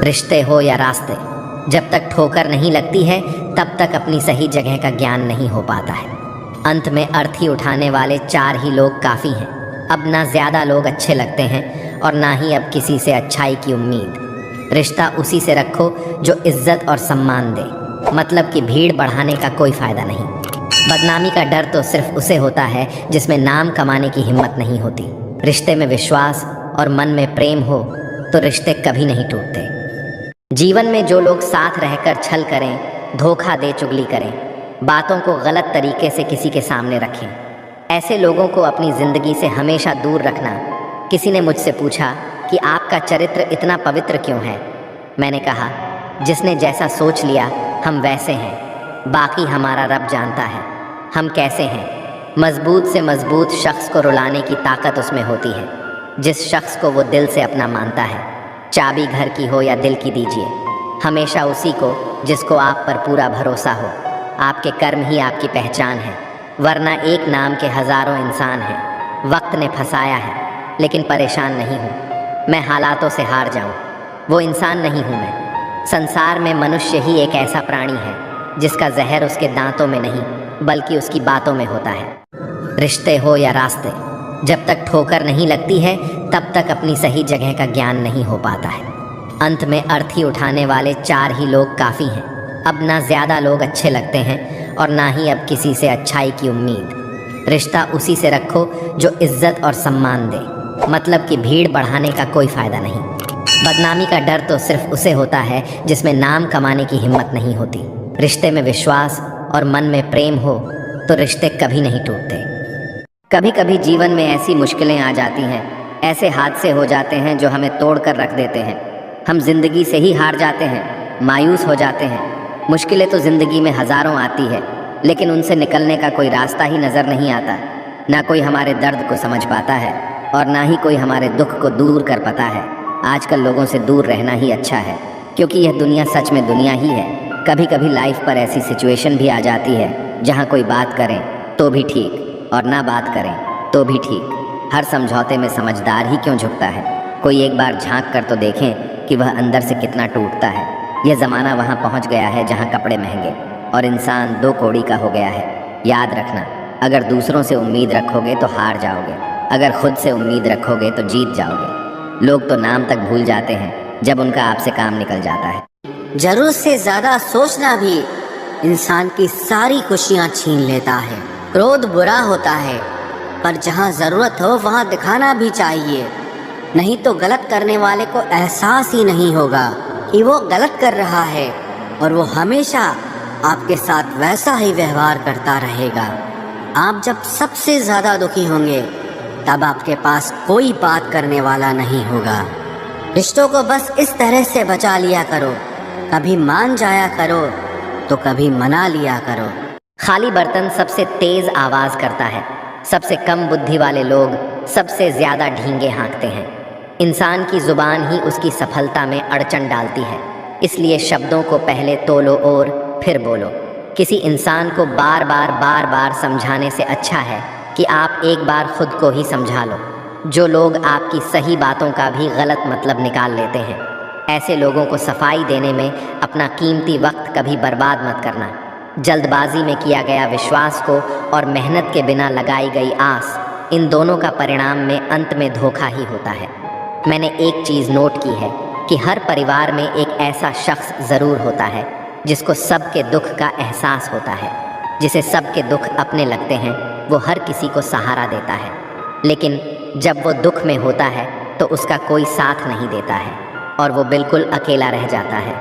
रिश्ते हो या रास्ते, जब तक ठोकर नहीं लगती है तब तक अपनी सही जगह का ज्ञान नहीं हो पाता है। अंत में अर्थी उठाने वाले 4 ही लोग काफ़ी हैं। अब ना ज़्यादा लोग अच्छे लगते हैं और ना ही अब किसी से अच्छाई की उम्मीद। रिश्ता उसी से रखो जो इज्जत और सम्मान दे, मतलब कि भीड़ बढ़ाने का कोई फ़ायदा नहीं। बदनामी का डर तो सिर्फ उसे होता है जिसमें नाम कमाने की हिम्मत नहीं होती। रिश्ते में विश्वास और मन में प्रेम हो तो रिश्ते कभी नहीं टूटते। जीवन में जो लोग साथ रहकर छल करें, धोखा दे चुगली करें, बातों को गलत तरीके से किसी के सामने रखें, ऐसे लोगों को अपनी ज़िंदगी से हमेशा दूर रखना। किसी ने मुझसे पूछा कि आपका चरित्र इतना पवित्र क्यों है। मैंने कहा, जिसने जैसा सोच लिया हम वैसे हैं, बाकी हमारा रब जानता है हम कैसे हैं। मजबूत से मजबूत शख्स को रुलाने की ताकत उसमें होती है, जिस शख्स को वो दिल से अपना मानता है। चाबी घर की हो या दिल की दीजिए, हमेशा उसी को जिसको आप पर पूरा भरोसा हो। आपके कर्म ही आपकी पहचान है, वरना एक नाम के हज़ारों इंसान हैं। वक्त ने फंसाया है लेकिन परेशान नहीं हूँ मैं हालातों से हार जाऊँ, वो इंसान नहीं हूँ मैं। संसार में मनुष्य ही एक ऐसा प्राणी है जिसका जहर उसके दांतों में नहीं बल्कि उसकी बातों में होता है। रिश्ते हो या रास्ते, जब तक ठोकर नहीं लगती है तब तक अपनी सही जगह का ज्ञान नहीं हो पाता है। अंत में अर्थी उठाने वाले 4 ही लोग काफ़ी हैं। अब ना ज़्यादा लोग अच्छे लगते हैं और ना ही अब किसी से अच्छाई की उम्मीद। रिश्ता उसी से रखो जो इज्जत और सम्मान दे, मतलब कि भीड़ बढ़ाने का कोई फ़ायदा नहीं। बदनामी का डर तो सिर्फ उसे होता है जिसमें नाम कमाने की हिम्मत नहीं होती। रिश्ते में विश्वास और मन में प्रेम हो तो रिश्ते कभी नहीं टूटते। कभी कभी जीवन में ऐसी मुश्किलें आ जाती हैं, ऐसे हादसे हो जाते हैं जो हमें तोड़ कर रख देते हैं। हम जिंदगी से ही हार जाते हैं, मायूस हो जाते हैं। मुश्किलें तो ज़िंदगी में हज़ारों आती है, लेकिन उनसे निकलने का कोई रास्ता ही नज़र नहीं आता। ना कोई हमारे दर्द को समझ पाता है और ना ही कोई हमारे दुख को दूर कर पाता है। आजकल लोगों से दूर रहना ही अच्छा है, क्योंकि यह दुनिया सच में दुनिया ही है। कभी कभी लाइफ पर ऐसी सिचुएशन भी आ जाती है जहाँ कोई बात करें तो भी ठीक और ना बात करें तो भी ठीक। हर समझौते में समझदार ही क्यों झुकता है। कोई एक बार झांक कर तो देखें कि वह अंदर से कितना टूटता है। यह ज़माना वहाँ पहुँच गया है जहाँ कपड़े महंगे और इंसान 2 कौड़ी का हो गया है। याद रखना, अगर दूसरों से उम्मीद रखोगे तो हार जाओगे, अगर खुद से उम्मीद रखोगे तो जीत जाओगे। लोग तो नाम तक भूल जाते हैं जब उनका आपसे काम निकल जाता है। जरूरत से ज्यादा सोचना भी इंसान की सारी खुशियाँ छीन लेता है। क्रोध बुरा होता है, पर जहाँ ज़रूरत हो वहाँ दिखाना भी चाहिए, नहीं तो गलत करने वाले को एहसास ही नहीं होगा कि वो गलत कर रहा है और वो हमेशा आपके साथ वैसा ही व्यवहार करता रहेगा। आप जब सबसे ज़्यादा दुखी होंगे तब आपके पास कोई बात करने वाला नहीं होगा। रिश्तों को बस इस तरह से बचा लिया करो, कभी मान जाया करो तो कभी मना लिया करो। खाली बर्तन सबसे तेज़ आवाज़ करता है। सबसे कम बुद्धि वाले लोग सबसे ज़्यादा ढींगे हाँकते हैं। इंसान की ज़ुबान ही उसकी सफलता में अड़चन डालती है, इसलिए शब्दों को पहले तोलो और फिर बोलो। किसी इंसान को बार बार समझाने से अच्छा है कि आप एक बार खुद को ही समझा लो। जो लोग आपकी सही बातों का भी गलत मतलब निकाल लेते हैं, ऐसे लोगों को सफाई देने में अपना कीमती वक्त कभी बर्बाद मत करना। जल्दबाजी में किया गया विश्वास को और मेहनत के बिना लगाई गई आस, इन दोनों का परिणाम में अंत में धोखा ही होता है। मैंने एक चीज़ नोट की है कि हर परिवार में एक ऐसा शख्स ज़रूर होता है जिसको सबके दुख का एहसास होता है। जिसे सबके दुख अपने लगते हैं वो हर किसी को सहारा देता है, लेकिन जब वो दुख में होता है तो उसका कोई साथ नहीं देता है और वो बिल्कुल अकेला रह जाता है।